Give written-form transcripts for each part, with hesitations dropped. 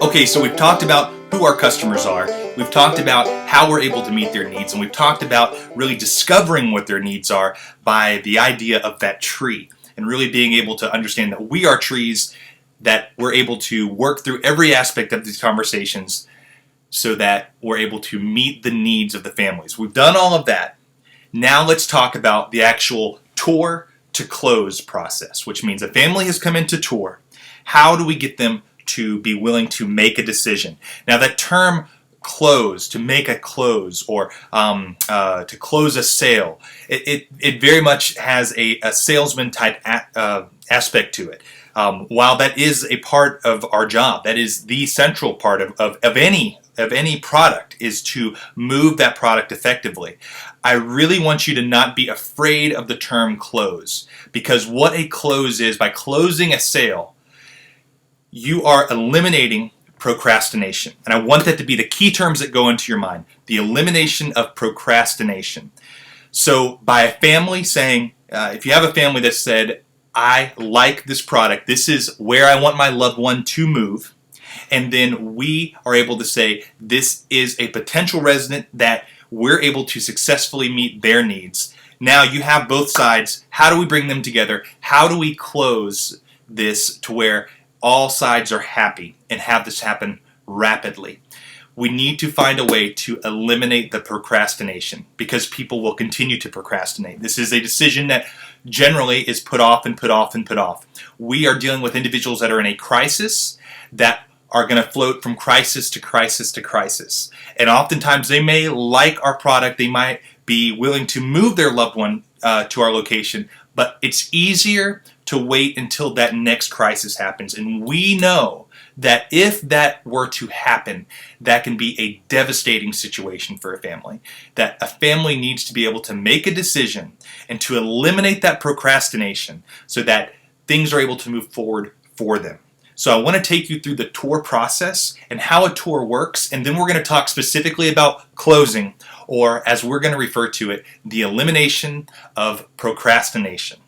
Okay, so we've talked about who our customers are, we've talked about how we're able to meet their needs, and we've talked about really discovering what their needs are by the idea of that tree, and really being able to understand that we are trees, that we're able to work through every aspect of these conversations so that we're able to meet the needs of the families. We've done all of that. Now let's talk about the actual tour to close process, which means a family has come into tour. How do we get them to be willing to make a decision? Now that term close, to make a close, or to close a sale, it very much has a salesman type aspect to it. While that is a part of our job, that is the central part of any product, is to move that product effectively. I really want you to not be afraid of the term close, because what a close is, by closing a sale, you are eliminating procrastination. And I want that to be the key terms that go into your mind. The elimination of procrastination. So by a family saying, if you have a family that said, I like this product, this is where I want my loved one to move, and then we are able to say, this is a potential resident that we're able to successfully meet their needs. Now you have both sides. How do we bring them together? How do we close this to where all sides are happy and have this happen rapidly? We need to find a way to eliminate the procrastination, because people will continue to procrastinate. This is a decision that generally is put off and put off and put off. We are dealing with individuals that are in a crisis, that are going to float from crisis to crisis to crisis. And oftentimes they may like our product, they might be willing to move their loved one to our location, but it's easier to wait until that next crisis happens. And we know that if that were to happen, that can be a devastating situation for a family. That a family needs to be able to make a decision and to eliminate that procrastination so that things are able to move forward for them. So I want to take you through the tour process and how a tour works, and then we're going to talk specifically about closing, or as we're going to refer to it, the elimination of procrastination.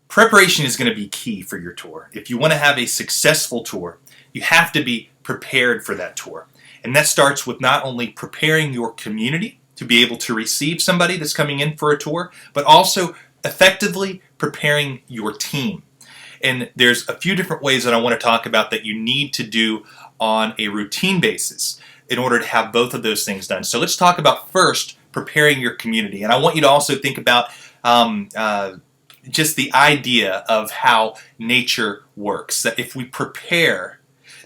Preparation is going to be key for your tour. If you want to have a successful tour, you have to be prepared for that tour. And that starts with not only preparing your community to be able to receive somebody that's coming in for a tour, but also effectively preparing your team. And there's a few different ways that I want to talk about that you need to do on a routine basis in order to have both of those things done. So let's talk about first preparing your community. And I want you to also think about just the idea of how nature works. That if we prepare,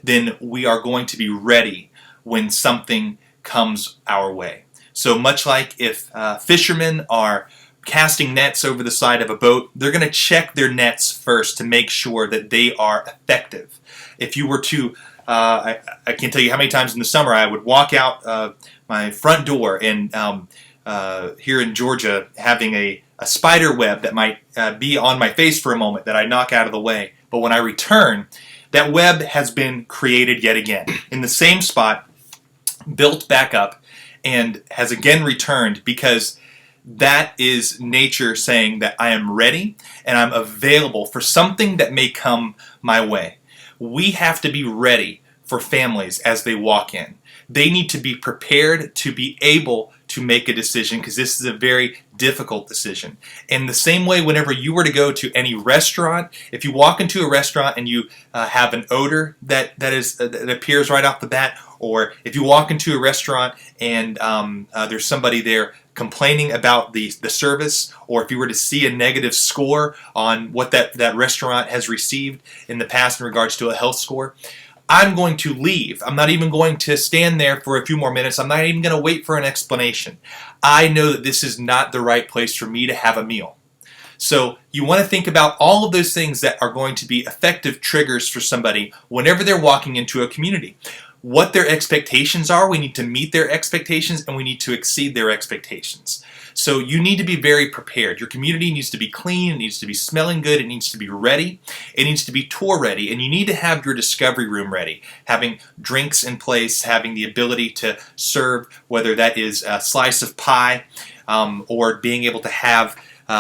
then we are going to be ready when something comes our way. So much like if fishermen are casting nets over the side of a boat, they're going to check their nets first to make sure that they are effective. If you were to, I can't tell you how many times in the summer I would walk out my front door and here in Georgia having a spider web that might be on my face for a moment that I knock out of the way. But when I return, that web has been created yet again in the same spot, built back up, and has again returned, because that is nature saying that I am ready and I'm available for something that may come my way. We have to be ready for families as they walk in. They need to be prepared to be able to make a decision, because this is a very difficult decision. In the same way, whenever you were to go to any restaurant, if you walk into a restaurant and you have an odor that appears right off the bat, or if you walk into a restaurant and there's somebody there complaining about the service, or if you were to see a negative score on what that restaurant has received in the past in regards to a health score, I'm going to leave. I'm not even going to stand there for a few more minutes. I'm not even going to wait for an explanation. I know that this is not the right place for me to have a meal. So you want to think about all of those things that are going to be effective triggers for somebody whenever they're walking into a community. What their expectations are, we need to meet their expectations, and we need to exceed their expectations. So you need to be very prepared. Your community needs to be clean, it needs to be smelling good, it needs to be ready, it needs to be tour ready, and you need to have your discovery room ready, having drinks in place, having the ability to serve, whether that is a slice of pie or being able to have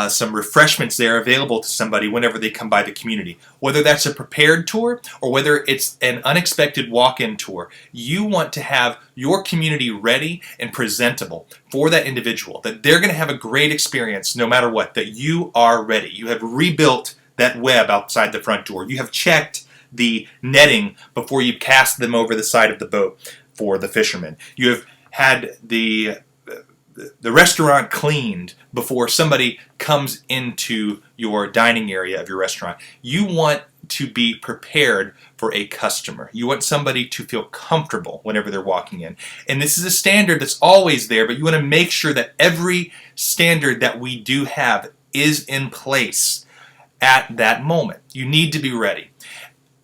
some refreshments there available to somebody whenever they come by the community. Whether that's a prepared tour or whether it's an unexpected walk-in tour, you want to have your community ready and presentable for that individual, that they're going to have a great experience no matter what, that you are ready. You have rebuilt that web outside the front door. You have checked the netting before you cast them over the side of the boat for the fishermen. You have had the restaurant cleaned before somebody comes into your dining area of your restaurant. You want to be prepared for a customer. You want somebody to feel comfortable whenever they're walking in. And this is a standard that's always there, but you want to make sure that every standard that we do have is in place at that moment. You need to be ready.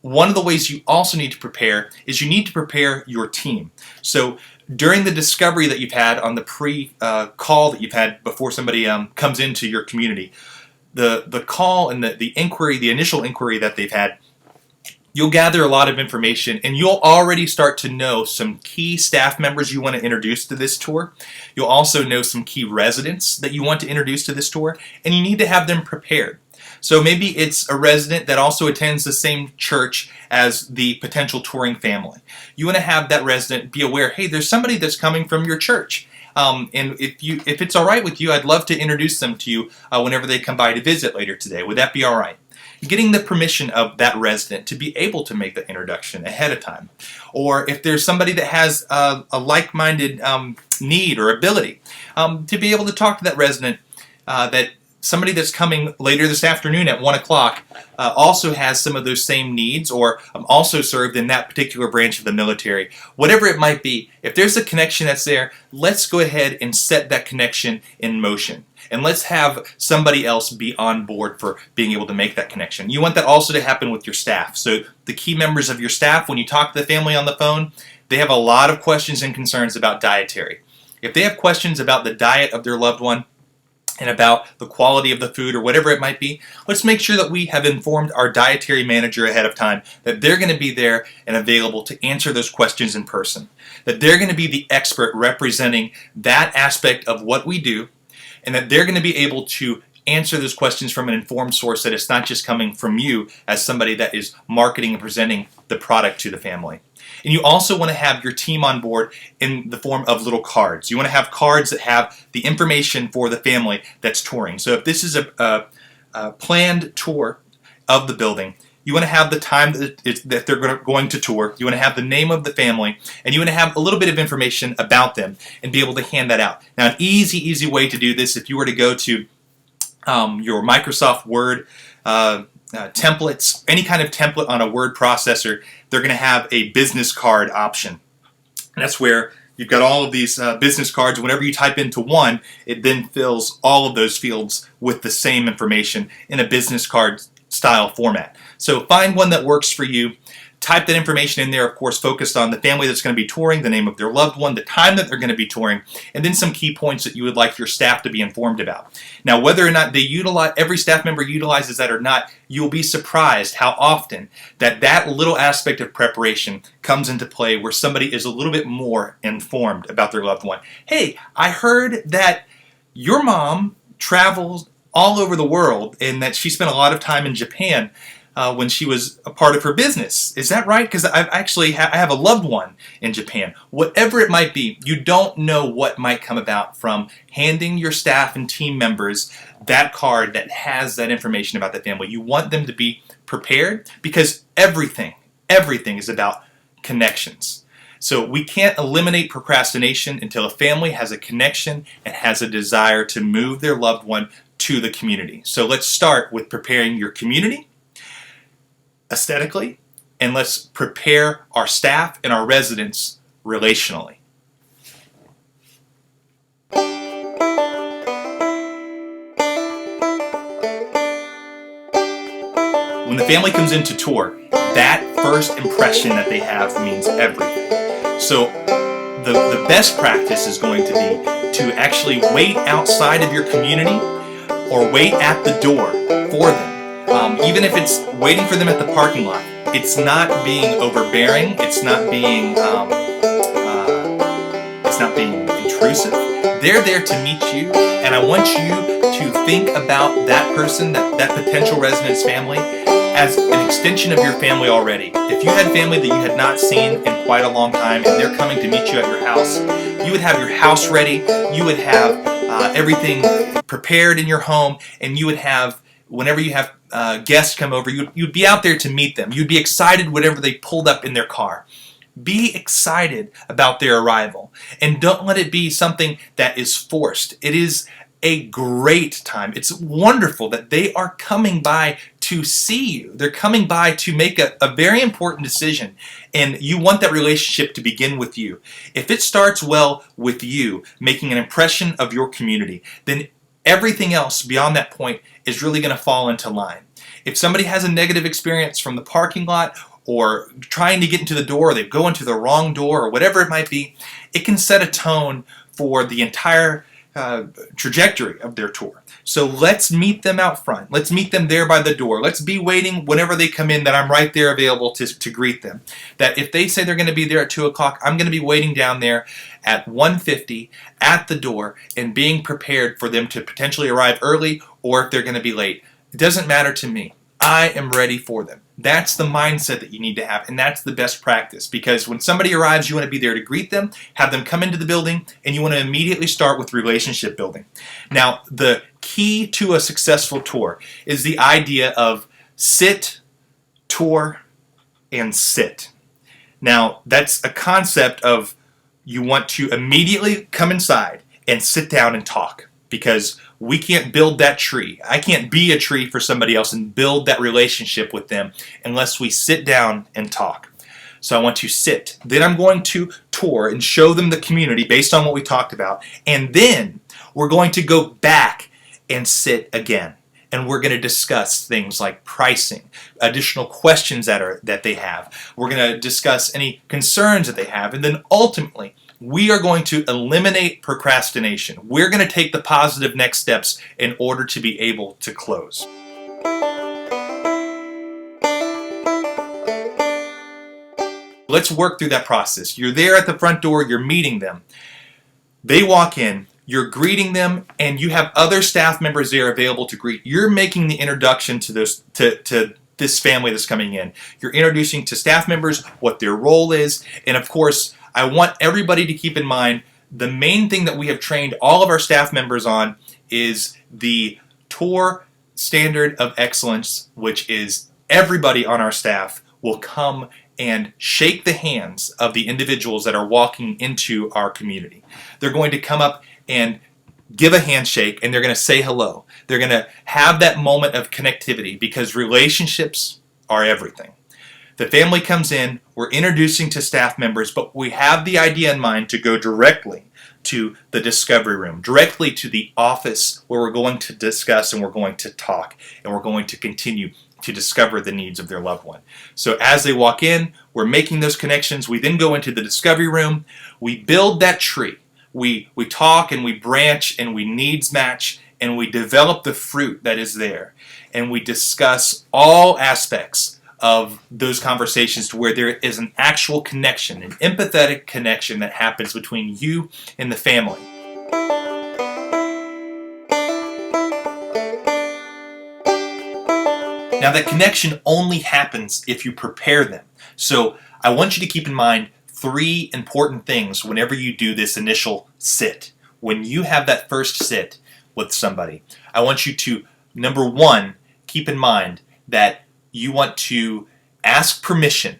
One of the ways you also need to prepare is you need to prepare your team. So during the discovery that you've had on the pre-call that you've had before somebody comes into your community, the call and the inquiry, the initial inquiry that they've had, you'll gather a lot of information and you'll already start to know some key staff members you want to introduce to this tour. You'll also know some key residents that you want to introduce to this tour, and you need to have them prepared. So maybe it's a resident that also attends the same church as the potential touring family. You want to have that resident be aware, hey, there's somebody that's coming from your church. And if it's all right with you, I'd love to introduce them to you whenever they come by to visit later today. Would that be all right? Getting the permission of that resident to be able to make the introduction ahead of time. Or if there's somebody that has a like-minded need or ability, to be able to talk to that resident that somebody that's coming later this afternoon at 1 o'clock also has some of those same needs, or also served in that particular branch of the military. Whatever it might be, if there's a connection that's there, let's go ahead and set that connection in motion. And let's have somebody else be on board for being able to make that connection. You want that also to happen with your staff. So the key members of your staff, when you talk to the family on the phone, they have a lot of questions and concerns about dietary. If they have questions about the diet of their loved one, and about the quality of the food or whatever it might be, let's make sure that we have informed our dietary manager ahead of time that they're going to be there and available to answer those questions in person. That they're going to be the expert representing that aspect of what we do, and that they're going to be able to answer those questions from an informed source, that it's not just coming from you as somebody that is marketing and presenting the product to the family. And you also want to have your team on board in the form of little cards. You want to have cards that have the information for the family that's touring. So if this is a planned tour of the building, you want to have the time that they're going to tour. You want to have the name of the family, and you want to have a little bit of information about them and be able to hand that out. Now, an easy way to do this, if you were to go to your Microsoft Word templates, any kind of template on a word processor, they're going to have a business card option. And that's where you've got all of these business cards. Whenever you type into one, it then fills all of those fields with the same information in a business card style format. So find one that works for you. Type that information in there, of course, focused on the family that's going to be touring, the name of their loved one, the time that they're going to be touring, and then some key points that you would like your staff to be informed about. Now, whether or not every staff member utilizes that or not, you'll be surprised how often that little aspect of preparation comes into play where somebody is a little bit more informed about their loved one. Hey, I heard that your mom travels all over the world and that she spent a lot of time in Japan when she was a part of her business. Is that right? Because I have a loved one in Japan. Whatever it might be, you don't know what might come about from handing your staff and team members that card that has that information about the family. You want them to be prepared because everything is about connections. So we can't eliminate procrastination until a family has a connection and has a desire to move their loved one to the community. So let's start with preparing your community aesthetically, and let's prepare our staff and our residents relationally. When the family comes in to tour, that first impression that they have means everything. So the best practice is going to be to actually wait outside of your community or wait at the door for them. Even if it's waiting for them at the parking lot, it's not being overbearing. It's not being intrusive. They're there to meet you, and I want you to think about that person, that potential resident's family, as an extension of your family already. If you had family that you had not seen in quite a long time and they're coming to meet you at your house, you would have your house ready, you would have everything prepared in your home, and you would have, whenever you have guests come over, you'd be out there to meet them. You'd be excited whenever they pulled up in their car. Be excited about their arrival, and don't let it be something that is forced. It is a great time. It's wonderful that they are coming by to see you. They're coming by to make a very important decision, and you want that relationship to begin with you. If it starts well with you, making an impression of your community, then everything else beyond that point is really going to fall into line. If somebody has a negative experience from the parking lot, or trying to get into the door, or they go into the wrong door, or whatever it might be, it can set a tone for the entire trajectory of their tour. So let's meet them out front. Let's meet them there by the door. Let's be waiting whenever they come in, that I'm right there available to greet them. That if they say they're going to be there at 2 o'clock, I'm going to be waiting down there at 1:50 at the door and being prepared for them to potentially arrive early, or if they're going to be late. It doesn't matter to me. I am ready for them. That's the mindset that you need to have, and that's the best practice, because when somebody arrives, you want to be there to greet them, have them come into the building, and you want to immediately start with relationship building. Now, the key to a successful tour is the idea of sit, tour, and sit. Now, that's a concept of you want to immediately come inside and sit down and talk, because we can't build that tree. I can't be a tree for somebody else and build that relationship with them unless we sit down and talk. So I want to sit. Then I'm going to tour and show them the community based on what we talked about. And then we're going to go back and sit again. And we're going to discuss things like pricing, additional questions that they have. We're going to discuss any concerns that they have. And then ultimately, we are going to eliminate procrastination. We're going to take the positive next steps in order to be able to close. Let's work through that process. You're there at the front door, you're meeting them. They walk in, you're greeting them, and you have other staff members there available to greet. You're making the introduction to this family that's coming in. You're introducing to staff members what their role is, and of course, I want everybody to keep in mind the main thing that we have trained all of our staff members on is the tour standard of excellence, which is everybody on our staff will come and shake the hands of the individuals that are walking into our community. They're going to come up and give a handshake, and they're going to say hello. They're going to have that moment of connectivity, because relationships are everything. The family comes in, we're introducing to staff members, but we have the idea in mind to go directly to the discovery room, directly to the office where we're going to discuss and we're going to talk and we're going to continue to discover the needs of their loved one. So as they walk in, we're making those connections. We then go into the discovery room. We build that tree. We talk and we branch and we needs match and we develop the fruit that is there. And we discuss all aspects of those conversations to where there is an actual connection, an empathetic connection that happens between you and the family. Now that connection only happens if you prepare them. So I want you to keep in mind 3 important things whenever you do this initial sit. When you have that first sit with somebody, I want you to, number 1, keep in mind that you want to ask permission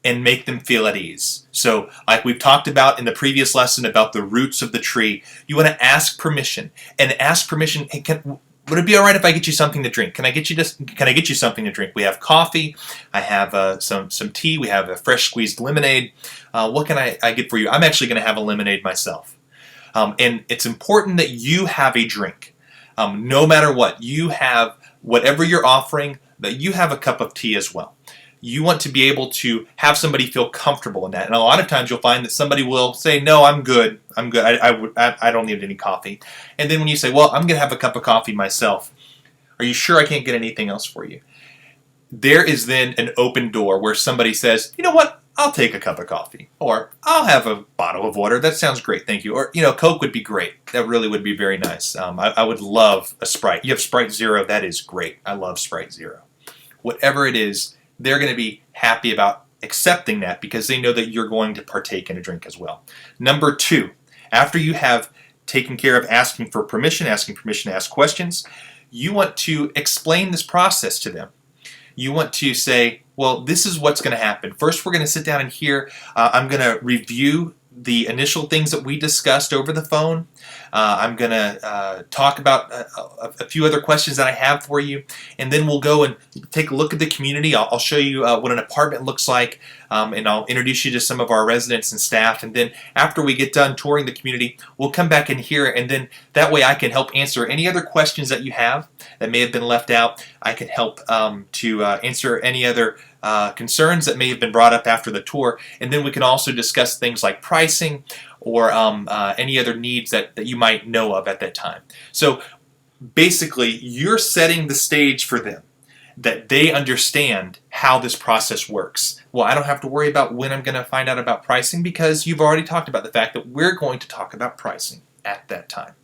and make them feel at ease. So like we've talked about in the previous lesson about the roots of the tree, you want to ask permission. And ask permission, hey, would it be all right if I get you something to drink? Can I get you something to drink? We have coffee, I have some tea, we have a fresh squeezed lemonade. What can I get for you? I'm actually going to have a lemonade myself. And it's important that you have a drink. No matter what, you have whatever you're offering, that you have a cup of tea as well. You want to be able to have somebody feel comfortable in that. And a lot of times you'll find that somebody will say, no, I'm good. I don't need any coffee. And then when you say, well, I'm going to have a cup of coffee myself, are you sure I can't get anything else for you? There is then an open door where somebody says, you know what, I'll take a cup of coffee, or I'll have a bottle of water. That sounds great, thank you. Or, Coke would be great. That really would be very nice. I would love a Sprite. You have Sprite Zero, that is great. I love Sprite Zero. Whatever it is, they're going to be happy about accepting that because they know that you're going to partake in a drink as well. Number 2, after you have taken care of asking permission to ask questions, you want to explain this process to them. You want to say, well, this is what's going to happen. First, we're going to sit down and hear. I'm going to review the initial things that we discussed over the phone. I'm going to talk about a few other questions that I have for you, and then we'll go and take a look at the community. I'll show you what an apartment looks like, and I'll introduce you to some of our residents and staff, and then after we get done touring the community, we'll come back in here, and then that way I can help answer any other questions that you have that may have been left out. I can help to answer any other concerns that may have been brought up after the tour, and then we can also discuss things like pricing or any other needs that you might know of at that time. So basically, you're setting the stage for them, that they understand how this process works. Well, I don't have to worry about when I'm going to find out about pricing because you've already talked about the fact that we're going to talk about pricing at that time.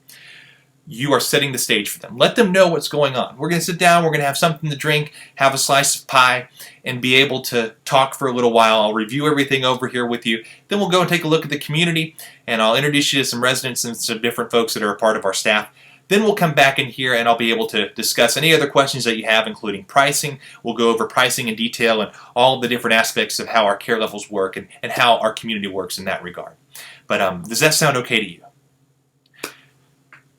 You are setting the stage for them. Let them know what's going on. We're going to sit down, we're going to have something to drink, have a slice of pie, and be able to talk for a little while. I'll review everything over here with you. Then we'll go and take a look at the community, and I'll introduce you to some residents and some different folks that are a part of our staff. Then we'll come back in here and I'll be able to discuss any other questions that you have, including pricing. We'll go over pricing in detail and all the different aspects of how our care levels work and how our community works in that regard. But does that sound okay to you?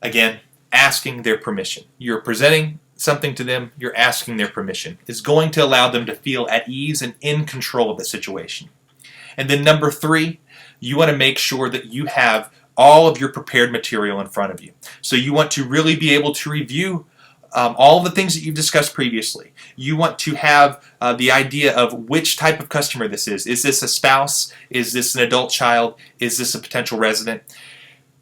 Again, asking their permission. You're presenting something to them, you're asking their permission. It's going to allow them to feel at ease and in control of the situation. And then number 3, you want to make sure that you have all of your prepared material in front of you. So you want to really be able to review all of the things that you've discussed previously. You want to have the idea of which type of customer this is. Is this a spouse? Is this an adult child? Is this a potential resident?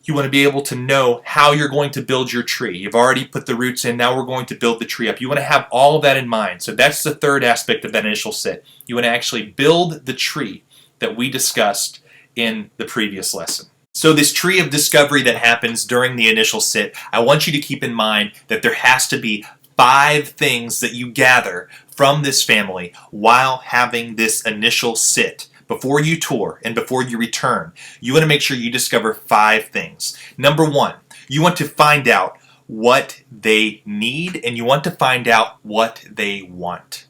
You want to be able to know how you're going to build your tree. You've already put the roots in, now we're going to build the tree up. You want to have all of that in mind. So that's the third aspect of that initial sit. You want to actually build the tree that we discussed in the previous lesson. So this tree of discovery that happens during the initial sit, I want you to keep in mind that there has to be 5 things that you gather from this family while having this initial sit. Before you tour and before you return, you want to make sure you discover 5 things. Number 1, you want to find out what they need and you want to find out what they want.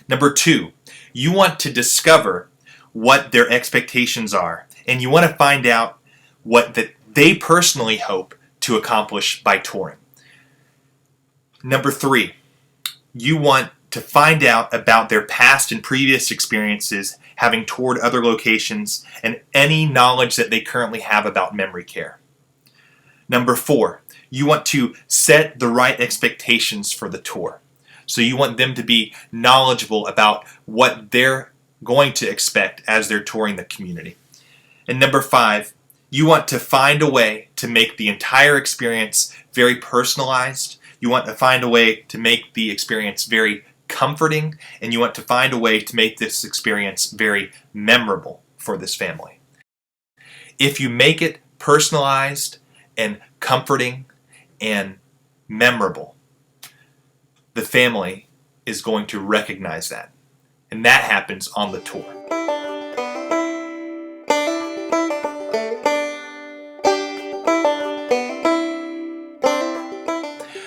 Number 2, you want to discover what their expectations are and you want to find out what that they personally hope to accomplish by touring. Number 3, you want to find out about their past and previous experiences having toured other locations and any knowledge that they currently have about memory care. Number 4, you want to set the right expectations for the tour. So you want them to be knowledgeable about what they're going to expect as they're touring the community. And number 5, you want to find a way to make the entire experience very personalized. You want to find a way to make the experience very comforting, and you want to find a way to make this experience very memorable for this family. If you make it personalized and comforting and memorable, the family is going to recognize that. And that happens on the tour.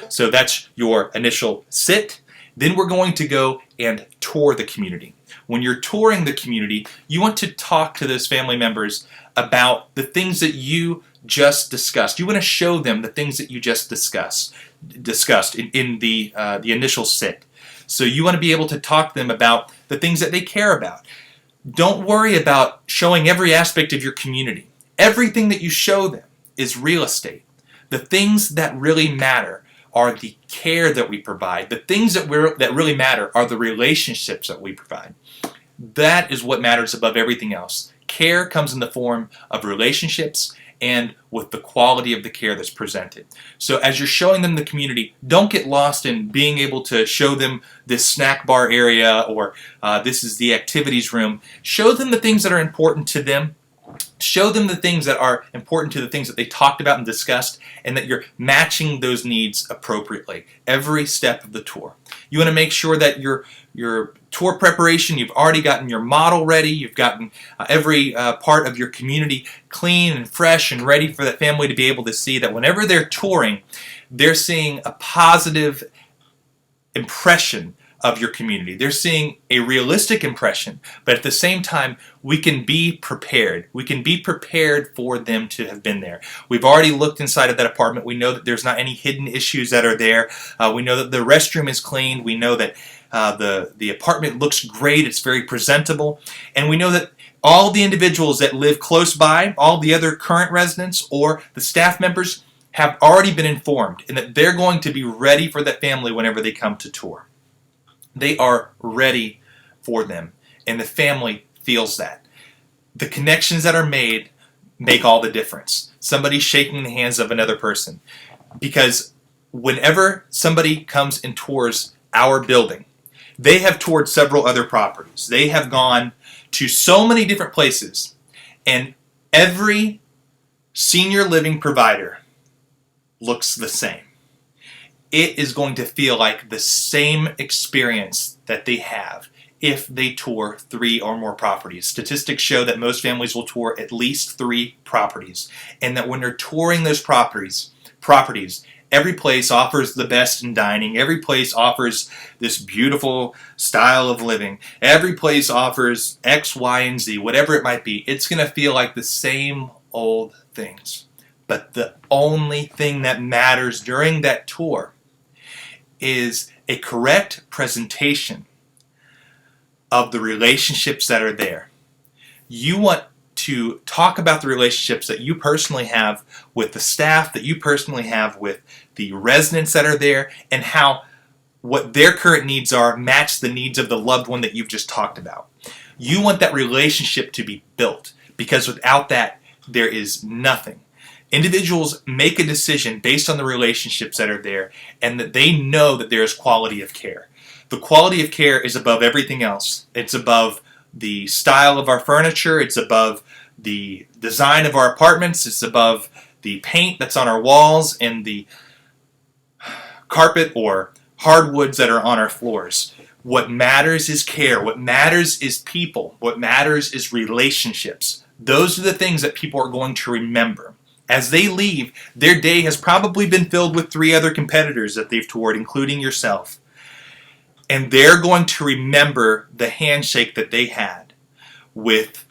So that's your initial sit. Then we're going to go and tour the community. When you're touring the community, you want to talk to those family members about the things that you just discussed. You want to show them the things that you just discussed in the initial sit. So you want to be able to talk to them about the things that they care about. Don't worry about showing every aspect of your community. Everything that you show them is real estate. The things that really matter are the care that we provide. The things that really matter are the relationships that we provide. That is what matters above everything else. Care comes in the form of relationships and with the quality of the care that's presented. So as you're showing them the community, don't get lost in being able to show them this snack bar area or this is the activities room. Show them the things that are important to them. Show them the things that are important to the things that they talked about and discussed, and that you're matching those needs appropriately every step of the tour. You want to make sure that your tour preparation, you've already gotten your model ready, you've gotten every part of your community clean and fresh and ready for the family to be able to see that whenever they're touring, they're seeing a positive impression of your community. They're seeing a realistic impression, but at the same time, we can be prepared. We can be prepared for them to have been there. We've already looked inside of that apartment. We know that there's not any hidden issues that are there. We know that the restroom is clean. We know that the apartment looks great. It's very presentable. And we know that all the individuals that live close by, all the other current residents or the staff members have already been informed, and that they're going to be ready for that family whenever they come to tour. They are ready for them, and the family feels that. The connections that are made make all the difference. Somebody shaking the hands of another person. Because whenever somebody comes and tours our building, they have toured several other properties. They have gone to so many different places, and every senior living provider looks the same. It is going to feel like the same experience that they have if they tour 3 or more properties. Statistics show that most families will tour at least 3 properties, and that when they're touring those properties, every place offers the best in dining. Every place offers this beautiful style of living. Every place offers X, Y, and Z, whatever it might be. It's going to feel like the same old things. But the only thing that matters during that tour is a correct presentation of the relationships that are there. You want to talk about the relationships that you personally have with the staff, that you personally have with the residents that are there, and how what their current needs are match the needs of the loved one that you've just talked about. You want that relationship to be built, because without that, there is nothing. Individuals make a decision based on the relationships that are there, and that they know that there is quality of care. The quality of care is above everything else. It's above the style of our furniture. It's above the design of our apartments. It's above the paint that's on our walls and the carpet or hardwoods that are on our floors. What matters is care. What matters is people. What matters is relationships. Those are the things that people are going to remember. As they leave, their day has probably been filled with 3 other competitors that they've toured, including yourself. And they're going to remember the handshake that they had with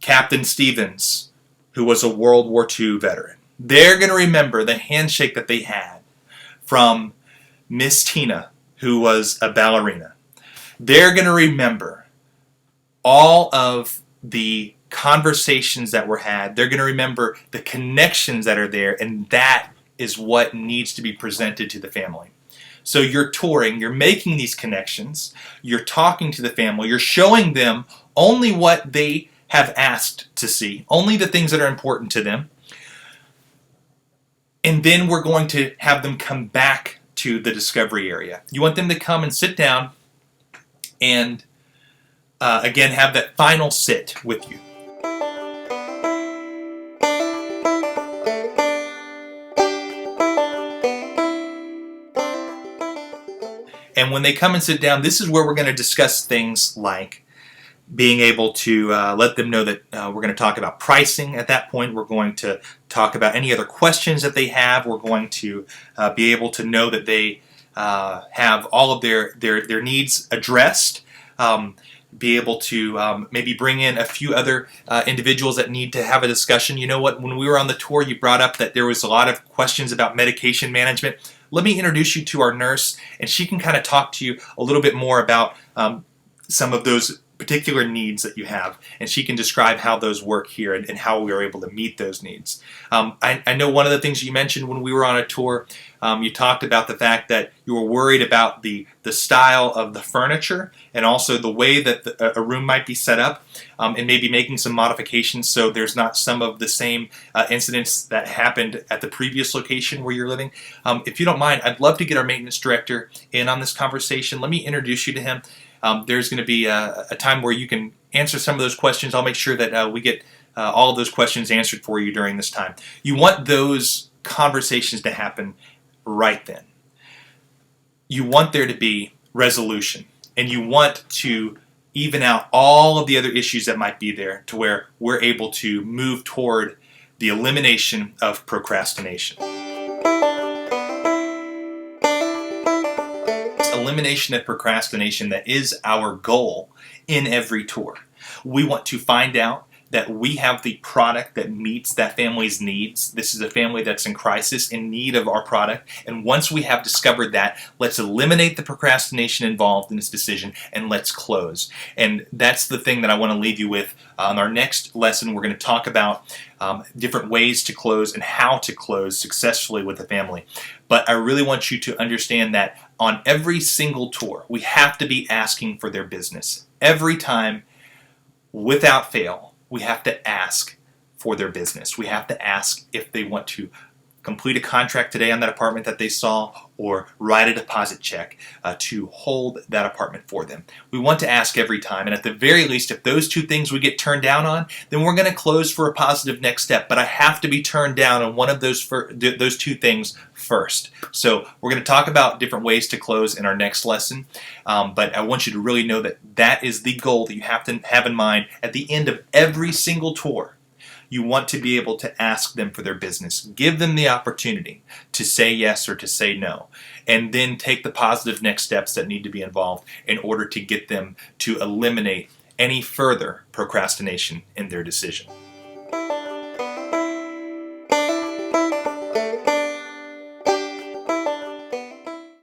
Captain Stevens, who was a World War II veteran. They're going to remember the handshake that they had from Miss Tina, who was a ballerina. They're going to remember all of the conversations that were had. They're going to remember the connections that are there, and that is what needs to be presented to the family. So you're touring, you're making these connections, you're talking to the family, you're showing them only what they have asked to see, only the things that are important to them. And then we're going to have them come back to the discovery area. You want them to come and sit down and again have that final sit with you. And when they come and sit down, this is where we're going to discuss things like being able to let them know that we're going to talk about pricing at that point. We're going to talk about any other questions that they have. We're going to be able to know that they have all of their needs addressed. Be able to maybe bring in a few other individuals that need to have a discussion. You know what? When we were on the tour, you brought up that there was a lot of questions about medication management. Let me introduce you to our nurse, and she can kind of talk to you a little bit more about some of those particular needs that you have, and she can describe how those work here and how we are able to meet those needs. I know one of the things you mentioned when we were on a tour You talked about the fact that you were worried about the style of the furniture and also the way that a room might be set up, and maybe making some modifications so there's not some of the same incidents that happened at the previous location where you're living. If you don't mind, I'd love to get our maintenance director in on this conversation. Let me introduce you to him. There's going to be a time where you can answer some of those questions. I'll make sure that we get all of those questions answered for you during this time. You want those conversations to happen right then. You want there to be resolution, and you want to even out all of the other issues that might be there to where we're able to move toward the elimination of procrastination. Elimination of procrastination, that is our goal in every tour. We want to find out that we have the product that meets that family's needs. This is a family that's in crisis, in need of our product. And once we have discovered that, let's eliminate the procrastination involved in this decision and let's close. And that's the thing that I want to leave you with. On our next lesson, we're going to talk about different ways to close and how to close successfully with a family. But I really want you to understand that on every single tour, we have to be asking for their business. Every time, without fail, we have to ask for their business. We have to ask if they want to complete a contract today on that apartment that they saw, or write a deposit check to hold that apartment for them. We want to ask every time, and at the very least, if those two things we get turned down on, then we're going to close for a positive next step. But I have to be turned down on one of those two things first. So we're going to talk about different ways to close in our next lesson, but I want you to really know that that is the goal that you have to have in mind at the end of every single tour. You want to be able to ask them for their business. Give them the opportunity to say yes or to say no, and then take the positive next steps that need to be involved in order to get them to eliminate any further procrastination in their decision.